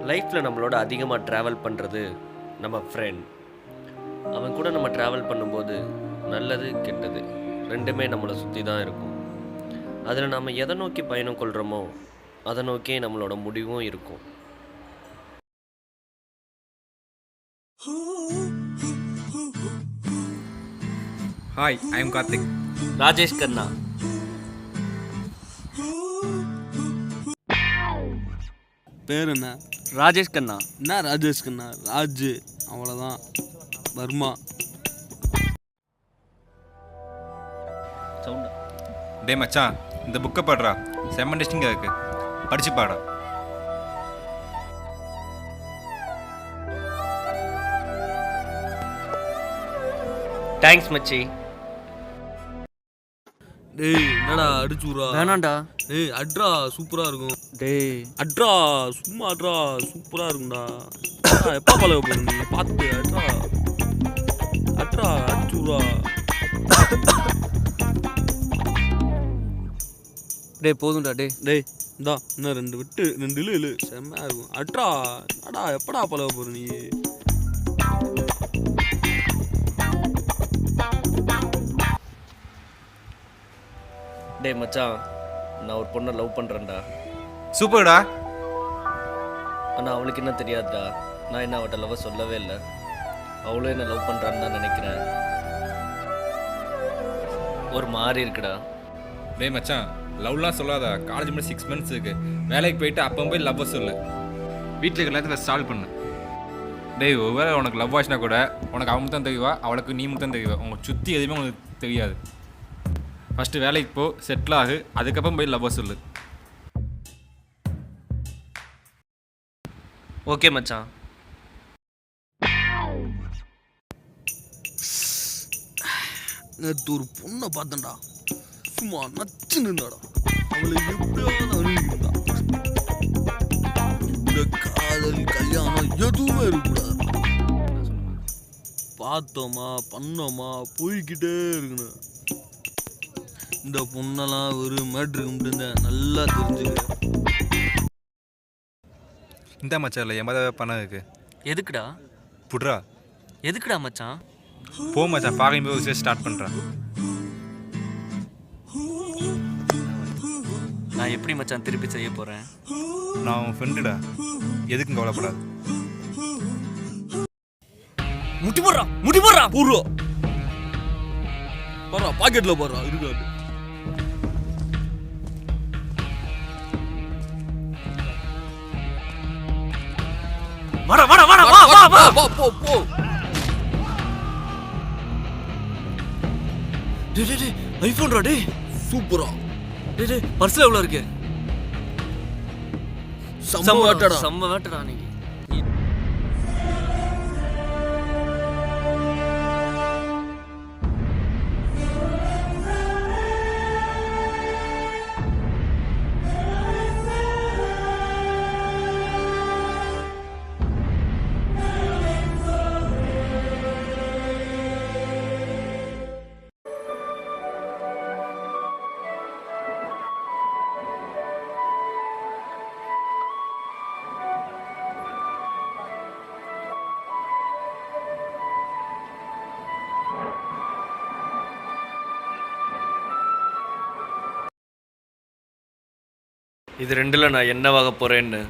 லைஃப்பில் நம்மளோட அதிகமாக ட்ராவல் பண்ணுறது நம்ம ஃப்ரெண்ட். அவன் கூட நம்ம ட்ராவல் பண்ணும்போது நல்லது கெட்டது ரெண்டுமே நம்மளை சுற்றி தான் இருக்கும். அதில் நம்ம எதை நோக்கி பயணம் கொள்கிறோமோ அதை நோக்கியே நம்மளோட முடிவும் இருக்கும். Hi, I am Karthik. Rajesh Kanna. பேர் என்ன? ராஜேஷ் கண்ணா. என்ன ராஜேஷ் கண்ணா? ராஜு, அவ்வளோதான். வர்மா. டே மச்சான், இந்த புக்கை பாடுறா, செம்ம இன்ட்ரெஸ்டிங்காக இருக்கு, படிச்சு பாடா. தேங்க்ஸ் மச்சி. டேய் என்னடா அடிச்சுரா? வேணாண்டா. டேய் அட்ரா, சூப்பராக இருக்கும். டேய் அட்ரா, சும்மா அட்ரா, சூப்பராக இருக்கும்டா. எப்போ பழக போகிற நீ? பார்த்து அட்ரா அட்ரா, அடிச்சுரா. டேய் போதும்டா. டேய் இந்தா இன்னும் ரெண்டு இழு செம்மையாக இருக்கும். அட்ரா அடா, எப்படா பழக போகிற நீ? டேய் மச்சான், நான் ஒரு பொண்ணை லவ் பண்ணுறேன்டா. சூப்பர்டா. ஆனால் அவளுக்கு என்ன தெரியாதுடா, நான் என்ன அவட்ட லவ் சொல்லவே இல்லை. அவளும் என்ன லவ் பண்ணுறான்னு தான் நினைக்கிறேன். ஒரு மாதிரி இருக்குடா. டே மச்சான், லவ்லாம் சொல்லாதா. காலேஜ் முடிச்சு 6 months இருக்கு. வேலைக்கு போயிட்டு அப்போ போய் லவ் சொல்லு. வீட்டில் இருக்கிற எல்லாத்தையும் சால்வ் பண்ணு. டேய், ஒருவேளை உனக்கு லவ் ஆச்சுன்னா கூட உனக்கு அவன் தான் தெரியவா, அவளுக்கு நீ மட்டும் தான் தெரியவா. உங்களுக்கு சுற்றி எதுவுமே உனக்கு தெரியாது. ஃபஸ்ட்டு வேலைக்கு போ, செட்டில் ஆகு, அதுக்கப்புறம் போய் லவ் சொல்லு. ஓகே மச்சான். நேற்று ஒரு பொண்ணை பார்த்தேன்டா, சும்மா நச்சு நின்றாடா. அவளை எப்படியாவது அணுகிருந்தா. இந்த காதல் கல்யாணம் எதுவுமே இருக்கக்கூடாது. பார்த்தோமா பண்ணோமா போய்கிட்டே இருக்கணும். இந்த பொண்ணெல்லாம் ஒரு மேட்ரு உண்டுன்னு நல்லா தெரிஞ்சுக்க. இந்த மச்சான் இல்லை, எண்பதாவே பணம் இருக்கு. எதுக்குடா? புட்ரா. எதுக்குடா மச்சான்? போ மச்சான், ஃபாரின் போய் விஷயம் ஸ்டார்ட் பண்ணுறான். நான் எப்படி மச்சான் திருப்பி செய்ய போகிறேன்? நான் உன் ஃப்ரெண்டுடா, எதுக்கும் கவலைப்படாது. முட்டி போடுறா பூர்வா போடுறா, பாக்கெட்டில் போடுறா, இருக்காது. வா போ போ. டேய் ஐபோன்டா. டேய் சூப்பரா. டேய் பர்ஸ்ல எவ்வளவு இருக்கு? செம்ம வேட்டடா நீ. இது ரெண்டுல நான் என்ன வாங்க போறேன்னு